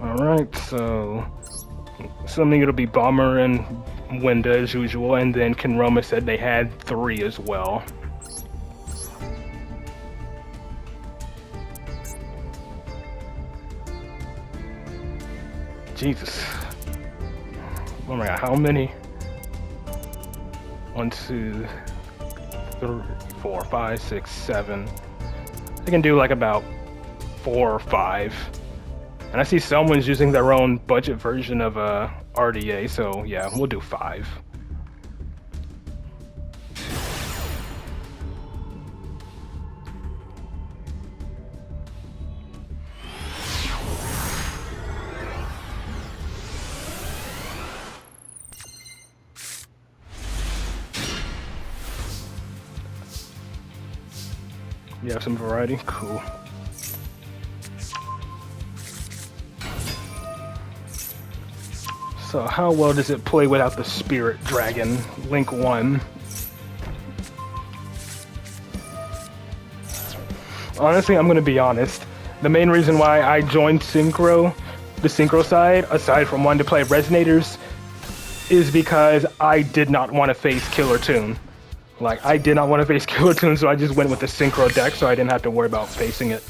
Alright, so assuming it'll be Bomber and Winda as usual, and then Kenroma said they had 3 as well. Jesus. Oh my god, how many? 1, 2, 3, 4, 5, 6, 7. I can do like about 4 or 5. And I see someone's using their own budget version of RDA, so yeah, we'll do 5. You have some variety? Cool. So how well does it play without the Spirit Dragon, Link 1? Honestly, I'm gonna be honest. The main reason why I joined Synchro, the Synchro side, aside from wanting to play Resonators, is because I did not want to face Killer Toon. Like, I did not want to face Killer Toon, so I just went with the Synchro deck so I didn't have to worry about facing it.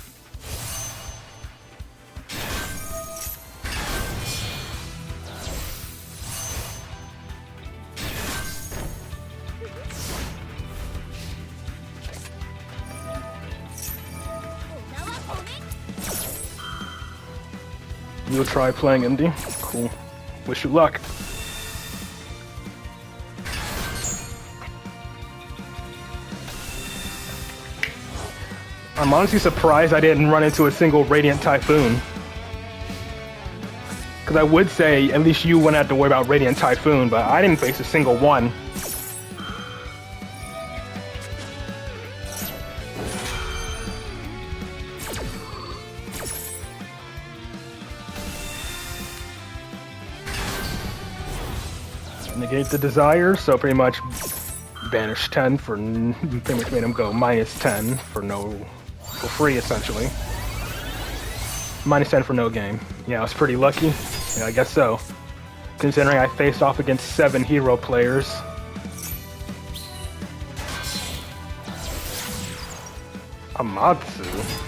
You'll try playing Indie? Cool. Wish you luck. I'm honestly surprised I didn't run into a single Radiant Typhoon. Because I would say, at least you wouldn't have to worry about Radiant Typhoon, but I didn't face a single one. Negate the desire, so pretty much banish 10 for, pretty much made him go minus 10 for for free essentially. Minus 10 for no game. Yeah, I was pretty lucky. Yeah, I guess so. Considering I faced off against 7 hero players. Amatsu.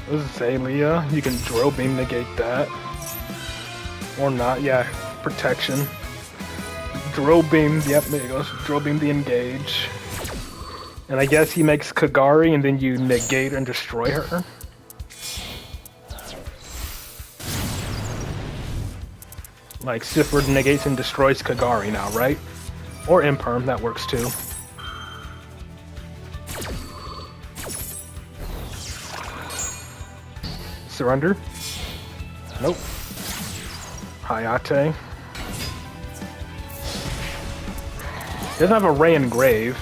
This is Alia. You can drill beam negate that. Or not, yeah. Protection. Drill beam, yep, there you go. Drill beam the engage. And I guess he makes Kagari and then you negate and destroy her. Like Sifra negates and destroys Kagari now, right? Or Imperm, that works too. Surrender? Nope. Hayate. Doesn't have a Ray and Grave.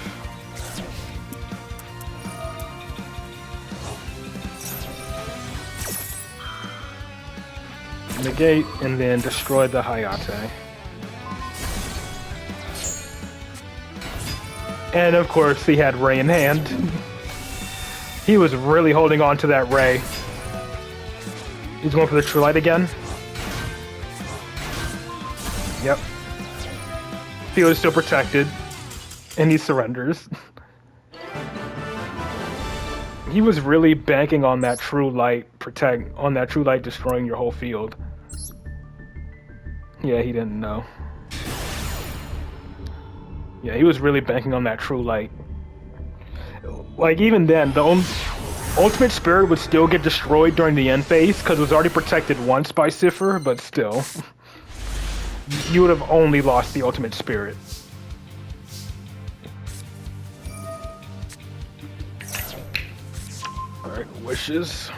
Negate and then destroy the Hayate. And of course he had Ray in hand. He was really holding on to that Ray. He's going for the True Light again. Yep. Field is still protected. And he surrenders. He was really banking on that True Light on that True Light destroying your whole field. Yeah, he didn't know. Yeah, he was really banking on that True Light. Like, even then, the Ultimate Spirit would still get destroyed during the end phase, because it was already protected once by Sifra, but still. You would have only lost the Ultimate Spirit. Alright, wishes.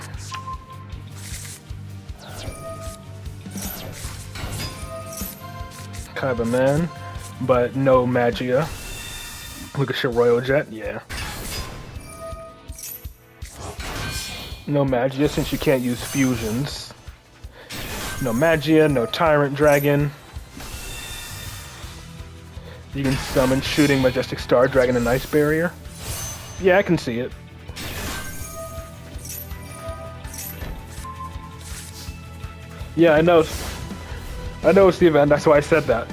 Kaiba Man, but no Magia. Look at your Royal Jet, yeah. No Magia since you can't use fusions. No Magia, no Tyrant Dragon. You can summon Shooting Majestic Star Dragon and Ice Barrier. Yeah, I can see it. Yeah, I know. I know it's the event, that's why I said that.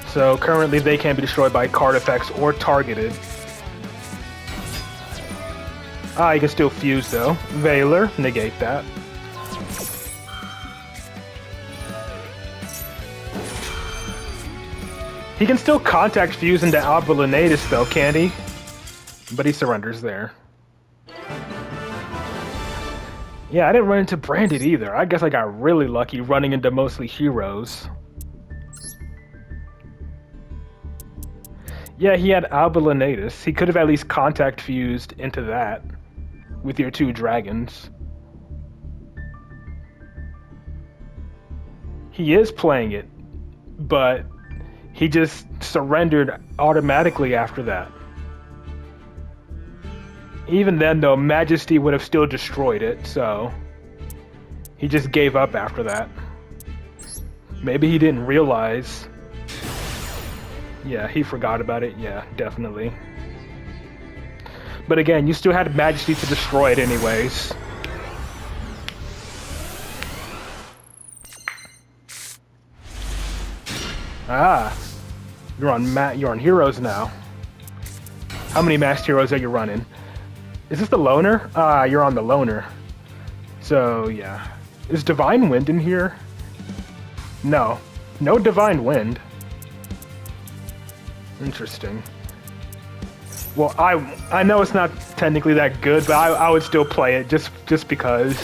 So currently they can be destroyed by card effects or targeted. Ah, you can still fuse though. Valor, negate that. He can still contact fuse into Alba Lunatus though, can't he? But he surrenders there. Yeah, I didn't run into Branded either. I guess I got really lucky running into mostly heroes. Yeah, he had Alba Lunatus. He could have at least contact fused into that with your 2 dragons. He is playing it, but he just surrendered automatically after that. Even then, though, Majesty would have still destroyed it, so he just gave up after that. Maybe he didn't realize. Yeah, he forgot about it. Yeah, definitely. But again, you still had Majesty to destroy it anyways. Ah, you're on heroes now. How many masked heroes are you running? Is this the loner? Ah, you're on the loner. So yeah, is Divine Wind in here? No, no Divine Wind. Interesting. Well, I know it's not technically that good, but I would still play it just because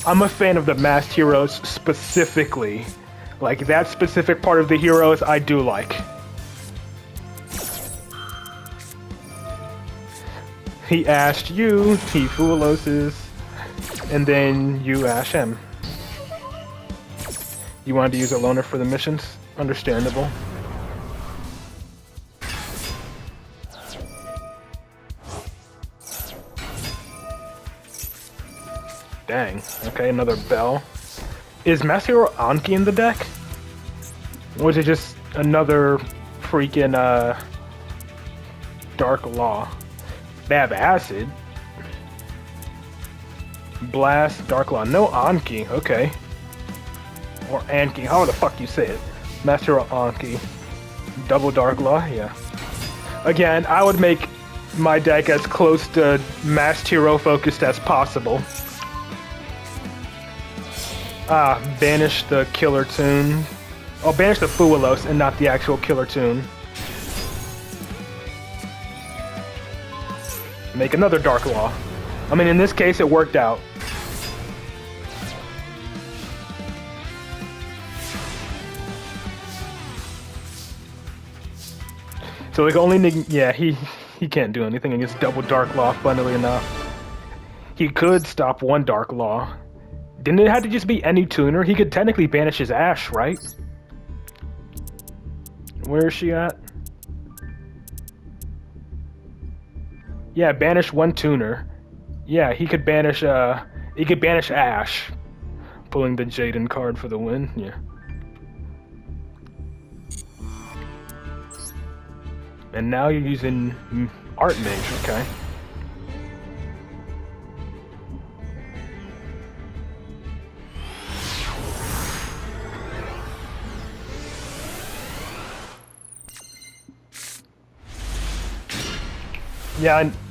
I'm a fan of the masked heroes specifically. Like that specific part of the heroes I do like. He asked you, he Fuuloses, and then you asked him. You wanted to use a loner for the missions? Understandable. Dang. Okay, another bell. Is Master Hero Anki in the deck? Or is it just another freaking Dark Law? They have Acid. Blast, Dark Law. No Anki, okay. Or Anki, how the fuck you say it? Master Hero Anki. Double Dark Law, yeah. Again, I would make my deck as close to Masked Hero focused as possible. Banish the Killer Tune. Oh, banish the Fuulos and not the actual Killer Tune. Make another Dark Law. I mean, in this case, it worked out. So like only yeah, he can't do anything against double Dark Law, funnily enough. He could stop one Dark Law. Didn't it have to just be any tuner? He could technically banish his Ash, right? Where is she at? Yeah, banish one tuner. Yeah, he could banish Ash. Pulling the Jaden card for the win, yeah. And now you're using Archmage, okay.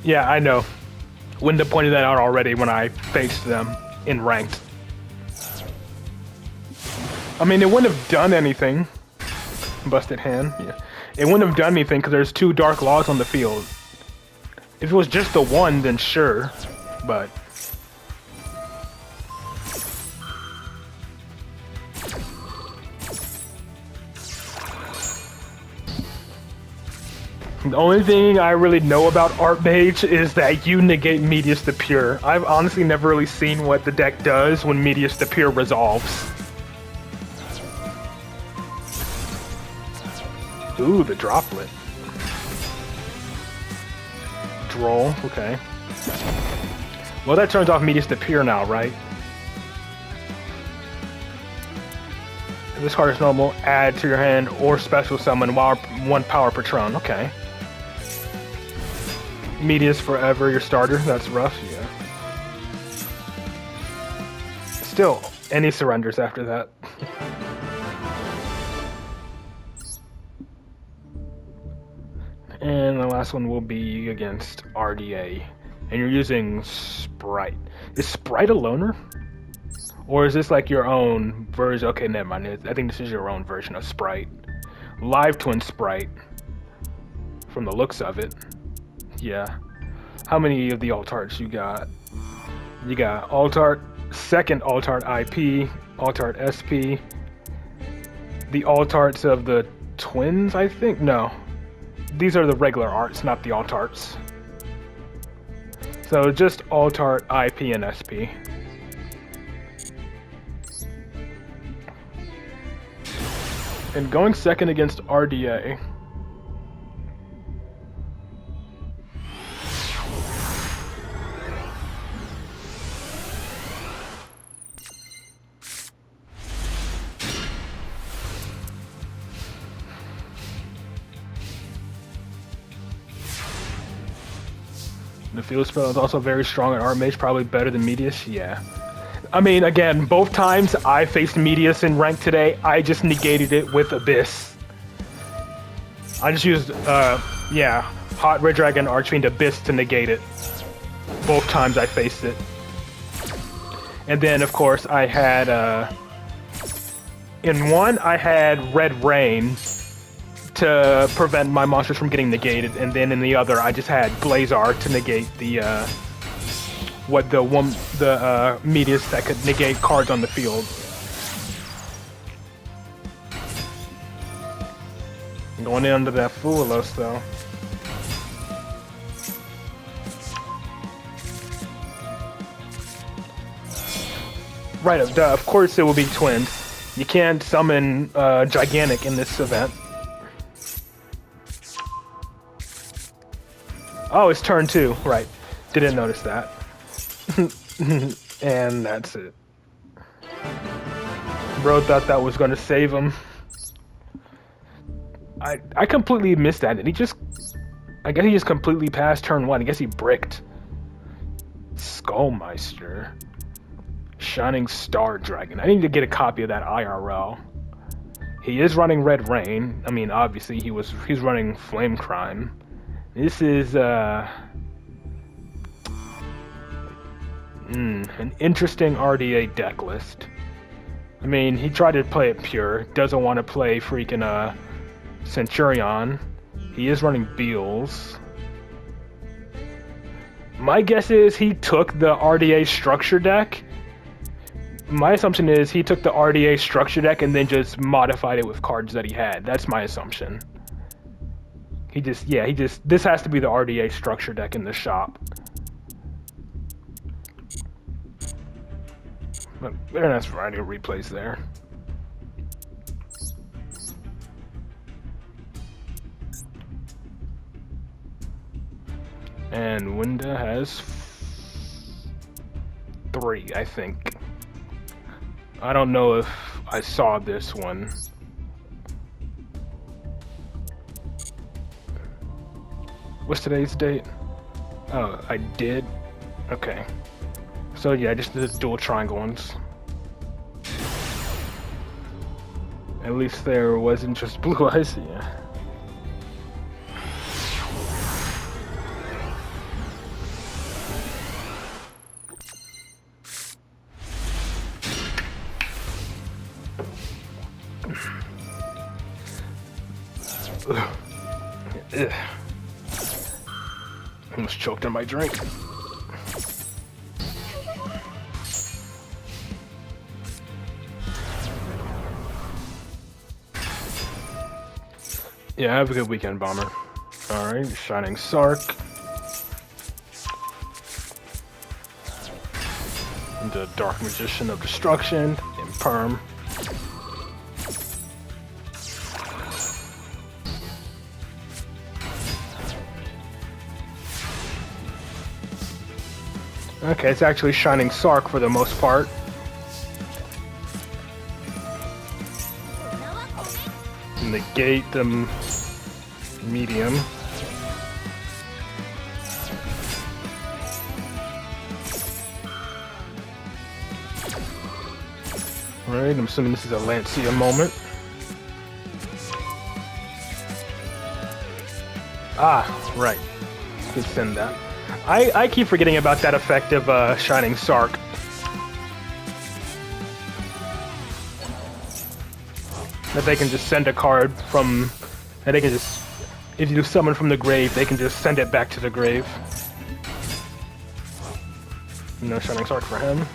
Yeah, I know. Winda pointed that out already when I faced them in ranked. I mean, it wouldn't have done anything. Busted hand, yeah. It wouldn't have done anything because there's 2 Dark Laws on the field. If it was just the one, then sure, but... The only thing I really know about Archmage is that you negate Medius the Pure. I've honestly never really seen what the deck does when Medius the Pure resolves. Ooh, the Droplet. Droll, okay. Well, that turns off Medius to Peer now, right? If this card is normal, add to your hand or special summon while 1 power per turn. Okay. Medius forever, your starter. That's rough, yeah. Still, any surrenders after that. And the last one will be against RDA. And you're using Sprite. Is Sprite a loner? Or is this like your own version? Okay, never mind. I think this is your own version of Sprite. Live Twin Sprite. From the looks of it. Yeah. How many of the alt-arts you got? You got alt-art, second alt-art IP, alt-art SP. The alt-arts of the twins, I think? No. These are the regular arts, not the alt-arts. So just alt-art, IP, and SP. And going second against RDA. The field spell is also very strong at Archmage, probably better than Medius, yeah. I mean, again, both times I faced Medius in rank today, I just negated it with Abyss. I just used, yeah, Hot Red Dragon Archfiend Abyss to negate it. Both times I faced it. And then, of course, I had, in one, I had Red Rain to prevent my monsters from getting negated, and then in the other, I just had Blazar to negate the Medius that could negate cards on the field. Going into that Foolos though. Right, of course it will be twins. You can't summon Gigantic in this event. Oh, it's turn 2, right. Didn't notice that. And that's it. Bro thought that was gonna save him. I completely missed that, and I guess he just completely passed turn 1. I guess he bricked. Skullmeister. Shining Star Dragon. I need to get a copy of that IRL. He is running Red Rain. I mean, obviously he's running Flame Crime. This is an interesting RDA deck list. I mean, he tried to play it pure. Doesn't want to play freaking Centurion. He is running Beals. My guess is he took the RDA structure deck. My assumption is he took the RDA structure deck and then just modified it with cards that he had. That's my assumption. This has to be the RDA structure deck in the shop. But very nice variety of replays there. And Winda has 3, I think. I don't know if I saw this one. What's today's date? Oh, I did? Okay. So yeah, just the dual triangle ones. At least there wasn't just blue eyes, yeah. Ugh. Almost choked on my drink. Yeah, have a good weekend, Bomber. Alright, Shining Sark. The Dark Magician of Destruction, and Perm. Okay, it's actually Shining Sark for the most part. Negate the medium. Alright, I'm assuming this is a Lancia moment. Ah, right. Could send that. I keep forgetting about that effect of Shining Sark. That they can just send a card from... That they can just... If you summon from the grave, they can just send it back to the grave. No Shining Sark for him.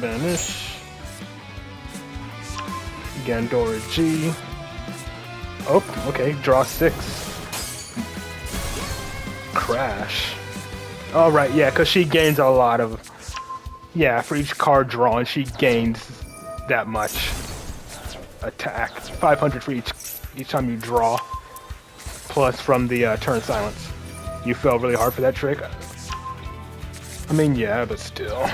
Banish. Gandora G. Oh, okay, draw 6. Crash. Oh, right, yeah, because she gains a lot of... Yeah, for each card drawn, she gains that much attack. 500 for each time you draw. Plus from the turn silence. You fell really hard for that trick? I mean, yeah, but still...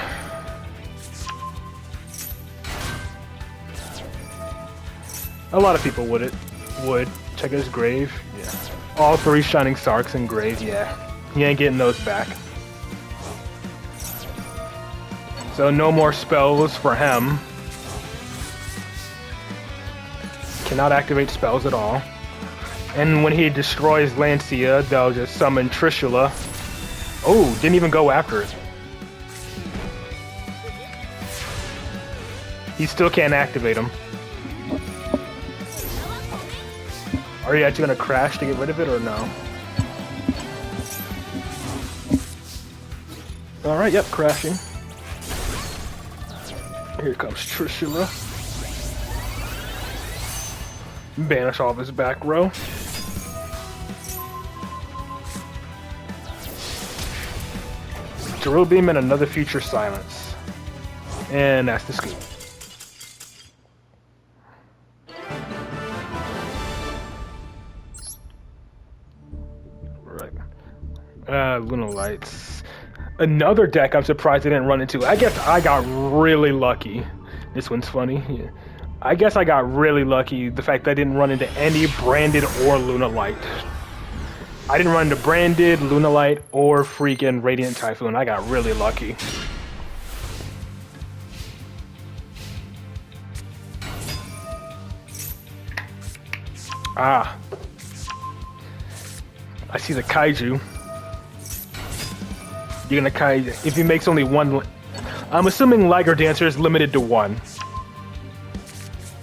A lot of people would check his grave. Yeah. All 3 Shining Sarks in grave. Yeah. He ain't getting those back. So no more spells for him. Cannot activate spells at all. And when he destroys Lancia, they'll just summon Trishula. Oh, didn't even go after it. He still can't activate him. Are you actually gonna crash to get rid of it or no? Alright, yep, crashing. Here comes Trishula. Banish all of his back row. Drill Beam and another Future Silence. And that's the scoop. Luna Lights. Another deck I'm surprised I didn't run into. I guess I got really lucky. This one's funny. Yeah. I guess I got really lucky the fact that I didn't run into any Branded or Luna Light. I didn't run into Branded, Luna Light, or freaking Radiant Typhoon. I got really lucky. Ah. I see the Kaiju. You're gonna Kaiju. If he makes only one... I'm assuming Liger Dancer is limited to 1.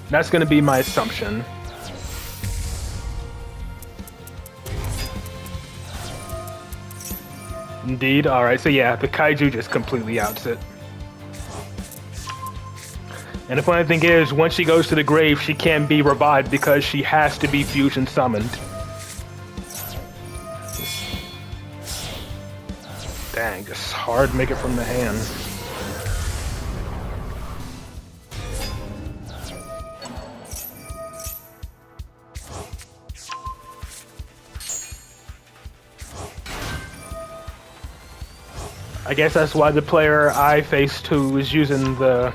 That's gonna be my assumption. Indeed, alright, so yeah, the Kaiju just completely outs it. And the funny thing is, once she goes to the grave, she can't be revived because she has to be fusion summoned. Dang, just hard make it from the hand. I guess that's why the player I faced who was using the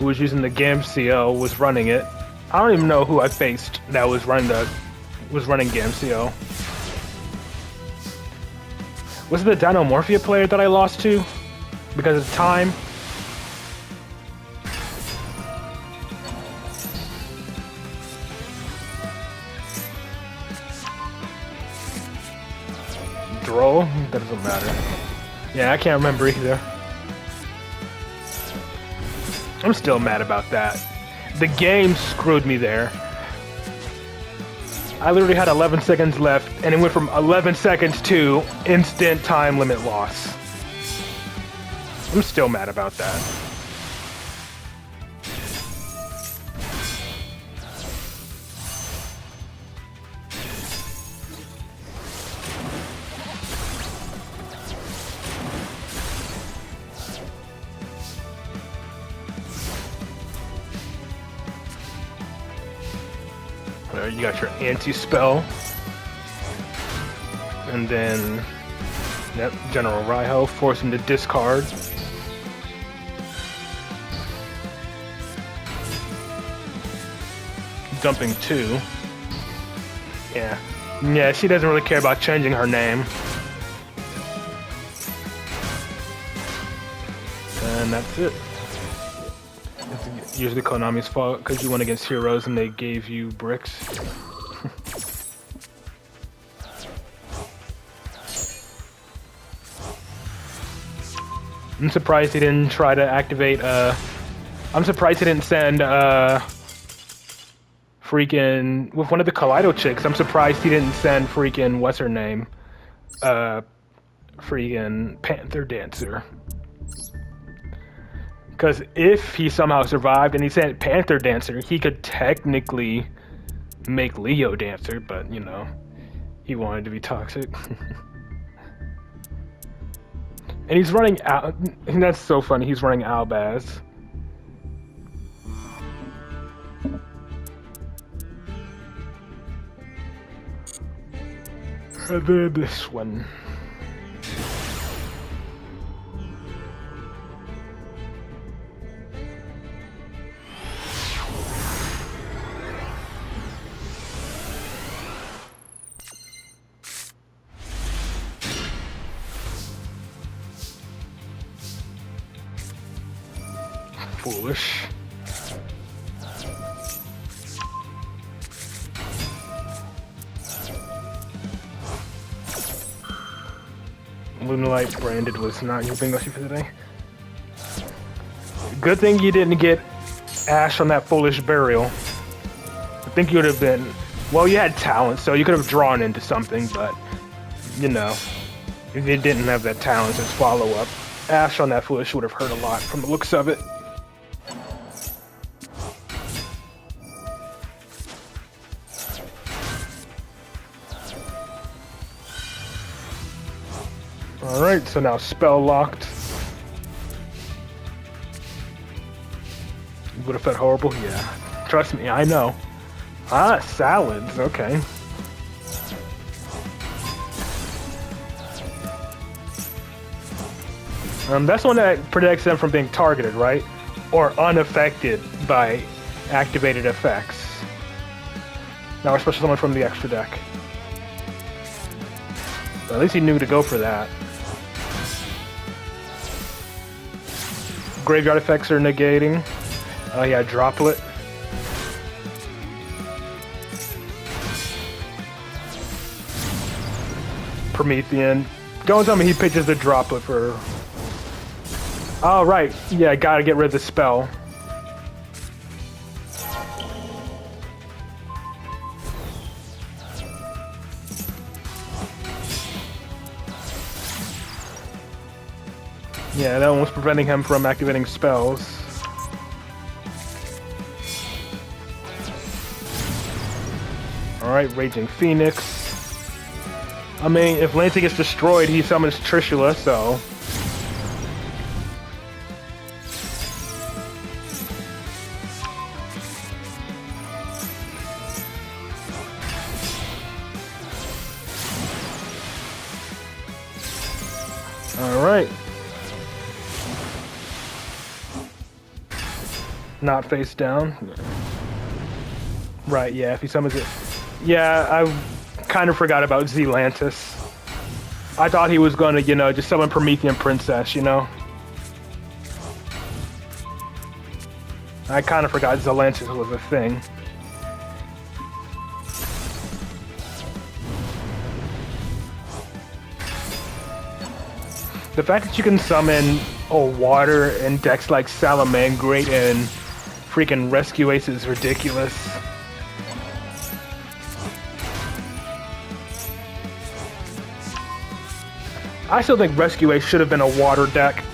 GAMCO was running it. I don't even know who I faced that was running GAMCO. Was it the Dinomorphia player that I lost to? Because of time? Droll? That doesn't matter. Yeah, I can't remember either. I'm still mad about that. The game screwed me there. I literally had 11 seconds left, and it went from 11 seconds to instant time limit loss. I'm still mad about that. You got your anti-spell. And then, yep, General Raiho, force him to discard. Dumping 2. Yeah, she doesn't really care about changing her name. And that's it. It's usually Konami's fault because you went against heroes and they gave you bricks. I'm surprised he didn't try to activate, I'm surprised he didn't send, freaking, with one of the Kaleido chicks, I'm surprised he didn't send freaking, what's her name? Freaking Panther Dancer. Because if he somehow survived and he sent Panther Dancer, he could technically make Leo Dancer, but, you know, he wanted to be toxic. And he's running out, and that's so funny, he's running Albaz. And then this one. Foolish. Lunalight branded was not your bingo sheet for the day. Good thing you didn't get Ash on that foolish burial. I think you would have been, well, you had talent, so you could have drawn into something, but, you know, if you didn't have that talent as follow-up, Ash on that foolish would have hurt a lot from the looks of it. Alright, so now spell locked. Would have felt horrible? Yeah. Trust me, I know. Ah, salads, okay. That's one that protects them from being targeted, right? Or unaffected by activated effects. Now we're special summon from the extra deck. But at least he knew to go for that. Graveyard effects are negating. Oh yeah, Droplet. Promethean. Don't tell me he pitches the Droplet for... Oh right, yeah, gotta get rid of the spell. Yeah, that one was preventing him from activating spells. Alright, Raging Phoenix. I mean, if Lancey gets destroyed, he summons Trishula, so... Alright. Not face down. Right, yeah, if he summons it. Yeah, I kind of forgot about Zelantis. I thought he was gonna, you know, just summon Promethean Princess, you know? I kind of forgot Zelantis was a thing. The fact that you can summon a water and decks like Salamangreat and freaking Rescue Ace is ridiculous. I still think Rescue Ace should have been a water deck,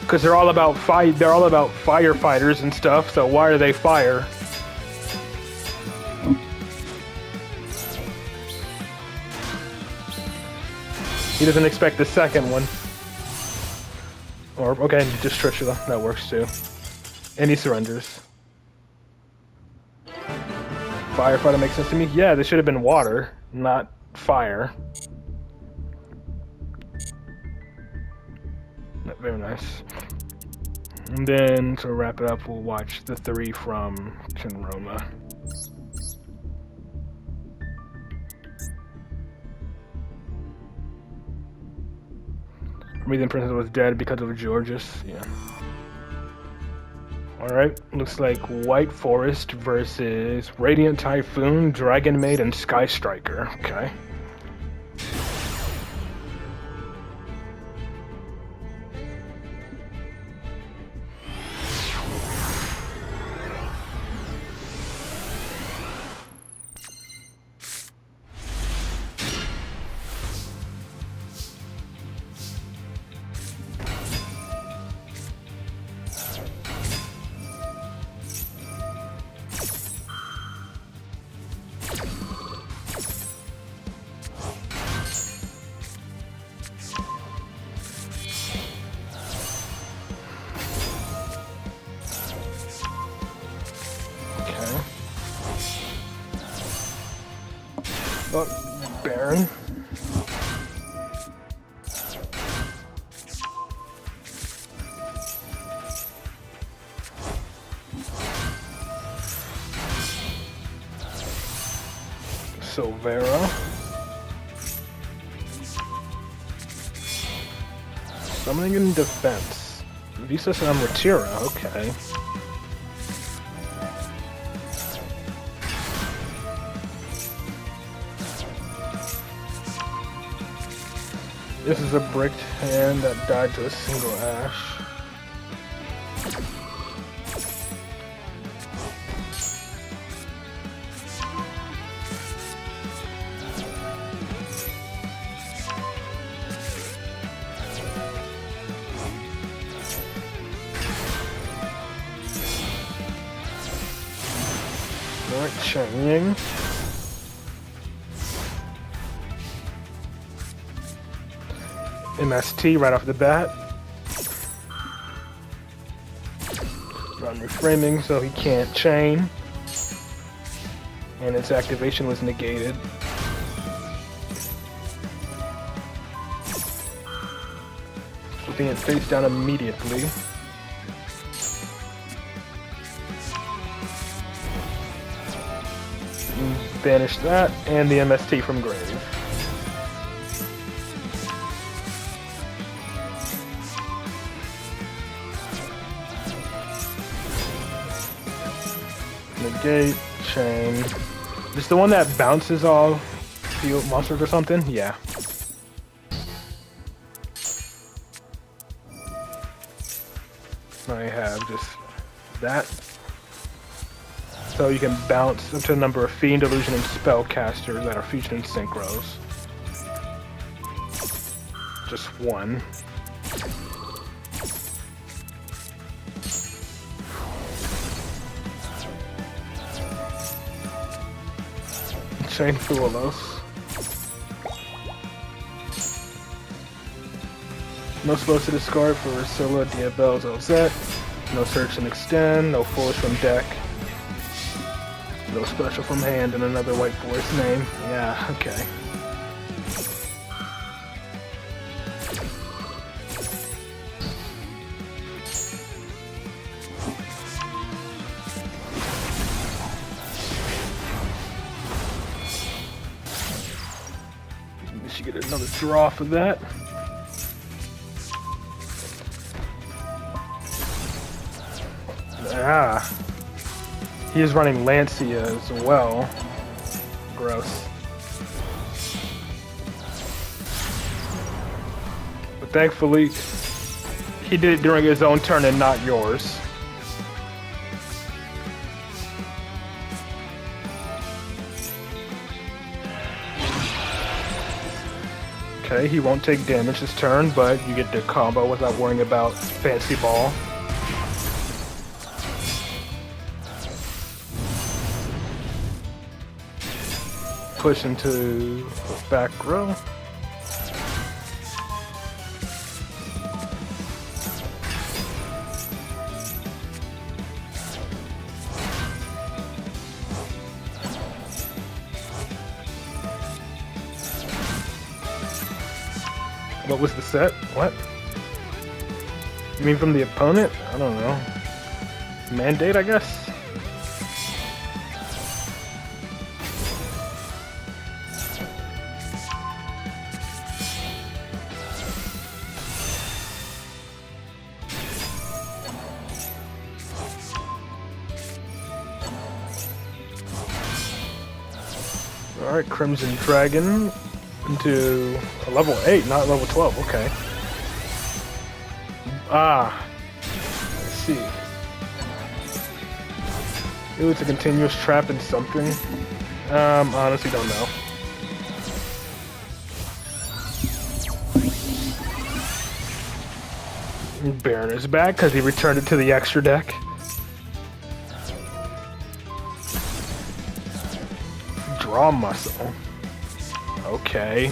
because they're all about firefighters and stuff. So why are they fire? He doesn't expect the second one. Or okay, just Trishula. That works too. And he surrenders. Firefighter makes sense to me. Yeah, this should have been water, not fire. Very nice. And then, to wrap it up, we'll watch the 3 from Shinroma. Reason Princess was dead because of Georges. Yeah. Alright, looks like White Forest versus Radiant Typhoon, Dragon Maid, and Sky Striker. Okay. Oh, Baron. Silvera. Summoning in defense. Visa and Ratira, okay. This is a bricked hand that died to a single ash. Alright, Chang-Ying. MST right off the bat. Run reframing so he can't chain. And its activation was negated. Flipping it face down immediately. Banish that, and the MST from grave. Negate, chain. Just the one that bounces all field monsters or something? Yeah. I have just that. So you can bounce up to a number of Fiend, Illusion, and Spellcasters that are featured in Synchros. Just one. Chain Thuolos. No spells to discard for Ursula, Diabelle, Ozette. No search and extend, no foolish from deck. No special from hand and another White Forest name. Yeah, okay. We should get another draw for that. Ah. He is running Lancia as well. Gross. But thankfully, he did it during his own turn and not yours. Okay, he won't take damage this turn, but you get the combo without worrying about Fancy Ball. Push into the back row. What was the set? What? You mean from the opponent? I don't know. Mandate, I guess? Alright, Crimson Dragon into a level 8, not level 12, okay. Ah, let's see. Ooh, it's a continuous trap and something. Honestly don't know. Baron is back because he returned it to the extra deck. Draw muscle. Okay.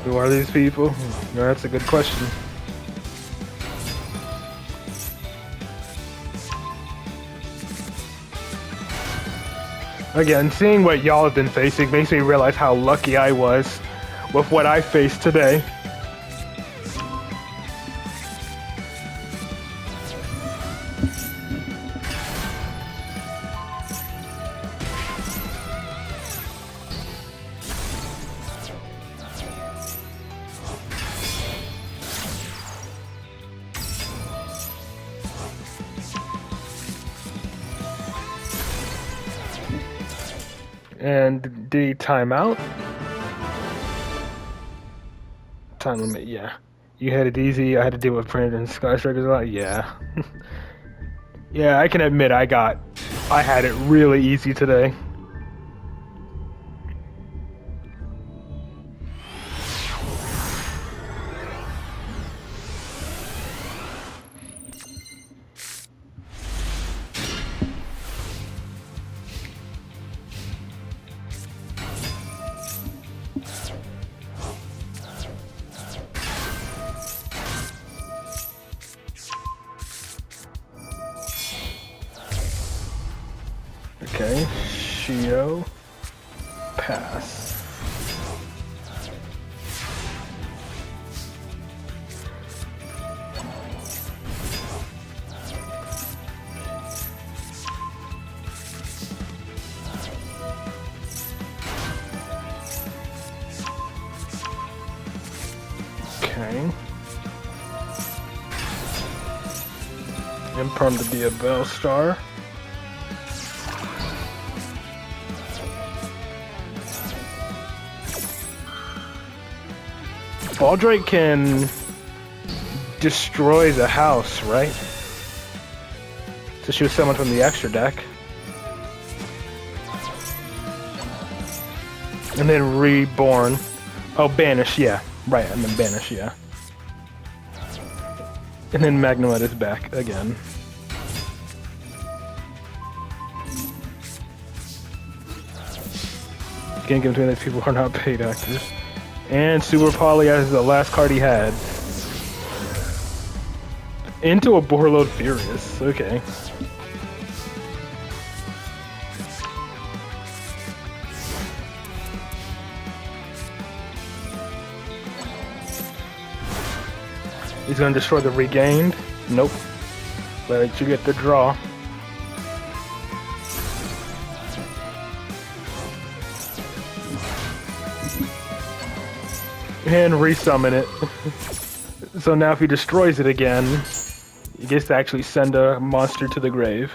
Who are these people? No, that's a good question. Again, seeing what y'all have been facing makes me realize how lucky I was with what I faced today. And the timeout? Time limit, yeah. You had it easy, I had to deal with Brandon Skyscrapers a lot, yeah. Yeah, I can admit I had it really easy today. Okay, Shio, pass. Okay. Imperm to be a Bell Star. Baldrake can destroy the house, right? So she was someone from the extra deck. And then reborn. Oh, banish, yeah. Right, and then banish, yeah. And then Magnemite is back again. Can't get between these people who are not paid actors. And Super Poly as the last card he had. Into a Borload Furious. Okay. He's gonna destroy the Regained. Nope. Let you get the draw. And resummon it. So now if he destroys it again, he gets to actually send a monster to the grave.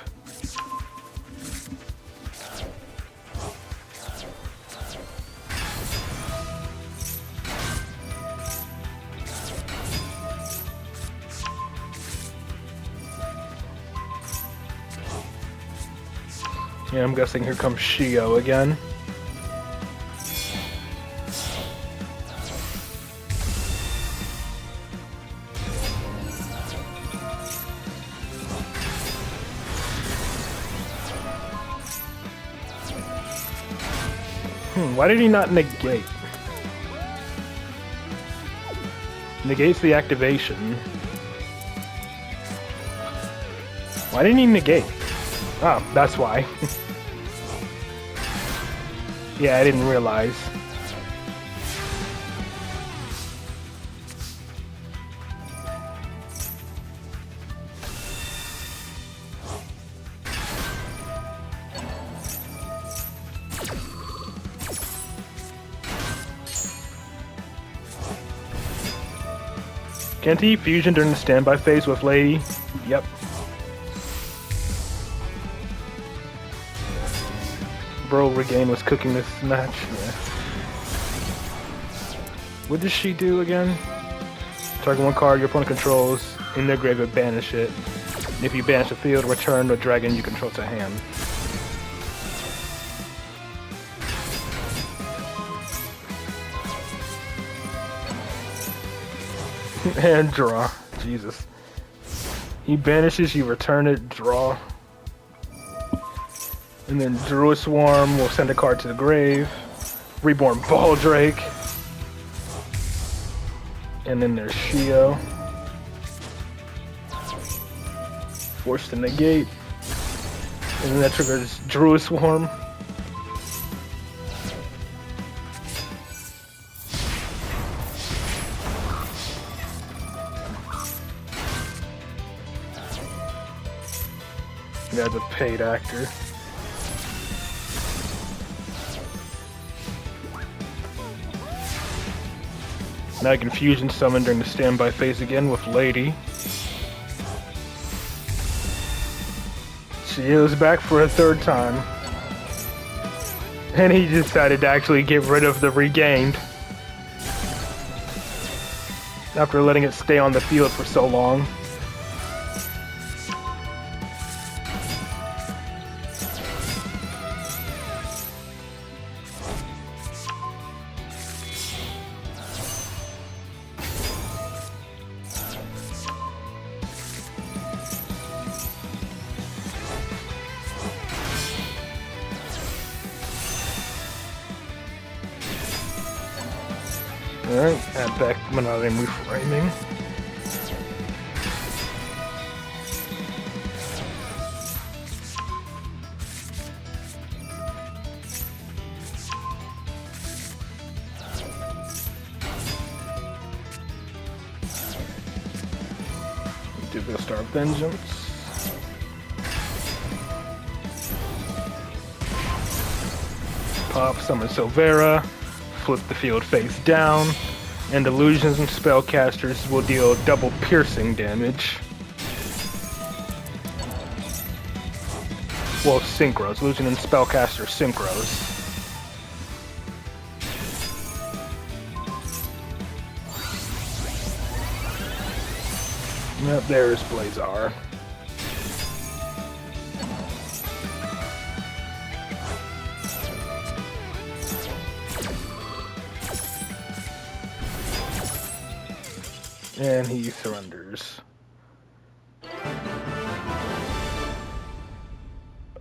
Yeah, I'm guessing here comes Shio again. Why did he not negate? Negates the activation. Why didn't he negate? Oh, that's why. Yeah, I didn't realize. Can't he fusion during the standby phase with Lady? Yep. Bro, Regain was cooking this match. Yeah. What does she do again? Target one card your opponent controls in their graveyard, banish it. If you banish the field, return the dragon you control to hand. And draw. Jesus. He banishes, you return it, draw. And then Druid Swarm will send a card to the grave. Reborn Baldrake. And then there's Shio. Force to negate. And then that triggers Druid Swarm. That's a paid actor. Now I can fusion summon during the standby phase again with Lady. She is back for a third time. And he decided to actually get rid of the Regained. After letting it stay on the field for so long. Alright, add back Monadium reframing. Duel Star Vengeance. Pop, summon Silvera. Flip the field face down, and illusions and spellcasters will deal double piercing damage. Well, synchros. Illusion and spellcaster synchros. Yep, there's Blazar. And he surrenders.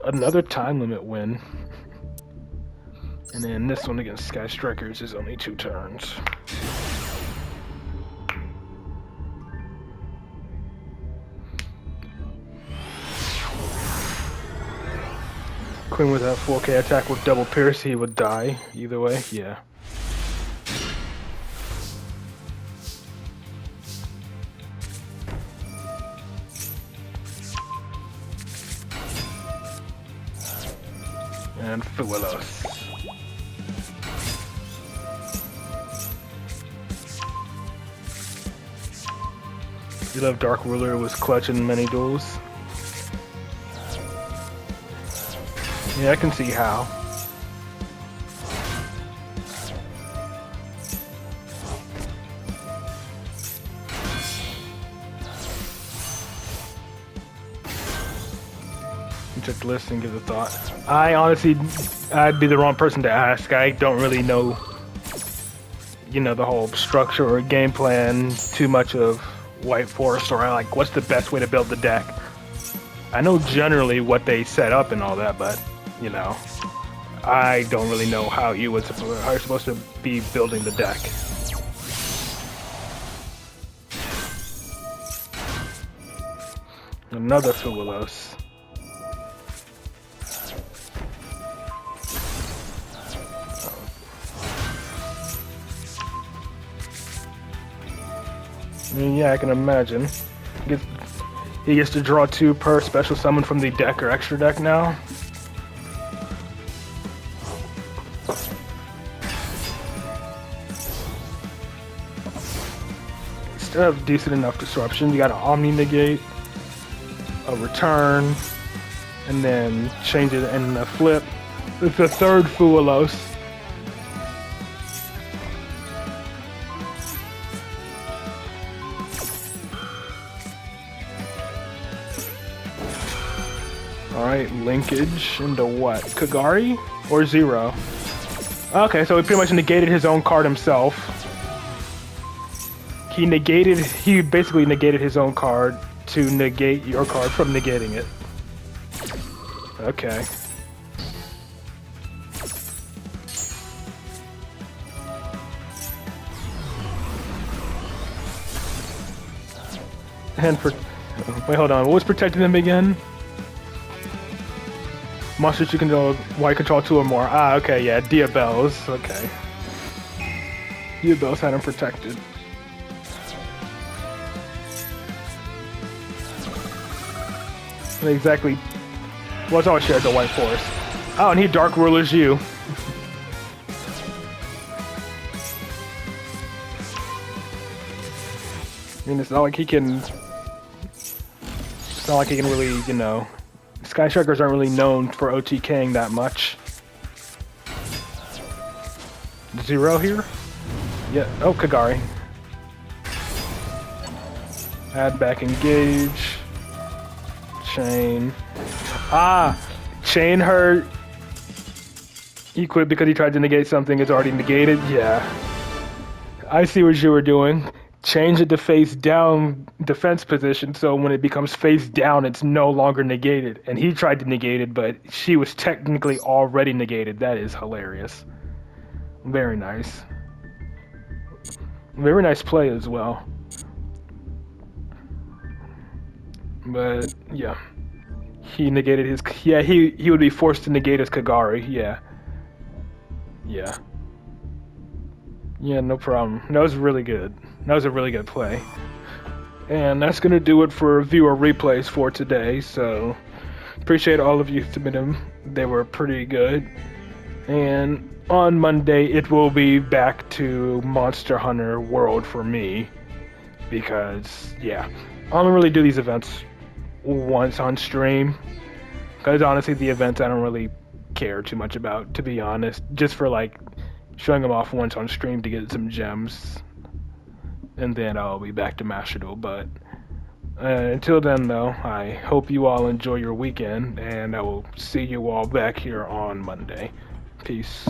Another time limit win. And then this one against Sky Strikers is only 2 turns. Queen with that 4K attack with double pierce, he would die either way, yeah. And Fuelos. You love Dark Ruler was clutch in many duels. Yeah, I can see how. Check the list and give it a thought. I honestly, I'd be the wrong person to ask. I don't really know, you know, the whole structure or game plan too much of White Forest, or like what's the best way to build the deck. I know generally what they set up and all that, but you know, I don't really know how you're supposed to be building the deck. Another Fuelos. I mean, yeah, I can imagine. He gets to draw 2 per special summon from the deck or extra deck now. Still have decent enough disruption. You got an Omni Negate, a Return, and then change it and a flip. It's the 3rd Fuelos. Alright, linkage into what? Kagari? Or Zero? Okay, so he pretty much negated his own card himself. He basically negated his own card to negate your card from negating it. Okay. And wait, hold on. What was protecting them again? Monsters you can control 2 or more. Ah, okay, yeah, Diabels. Okay. Diabels had him protected. And exactly. Well, it's always shared the White Forest. Oh, and he Dark Rulers you. I mean, it's not like he can. It's not like he can really, you know. Sky Strikers aren't really known for OTKing that much. Zero here? Yeah. Oh, Kagari. Add back engage. Chain. Ah! Chain her. He quit because he tried to negate something. It's already negated? Yeah. I see what you were doing. Change it to face down defense position, so when it becomes face down, it's no longer negated. And he tried to negate it, but she was technically already negated. That is hilarious. Very nice. Very nice play as well. But yeah, he negated his. Yeah, he would be forced to negate his Kagari. Yeah. Yeah. Yeah, no problem. That was really good. That was a really good play. And that's going to do it for viewer replays for today. So, appreciate all of you submitting them. They were pretty good. And on Monday, it will be back to Monster Hunter World for me. Because, yeah, I don't really do these events once on stream. Because honestly, the events I don't really care too much about, to be honest. Just for, like, showing them off once on stream to get some gems. And then I'll be back to Master Duel. But until then, though, I hope you all enjoy your weekend, and I will see you all back here on Monday. Peace.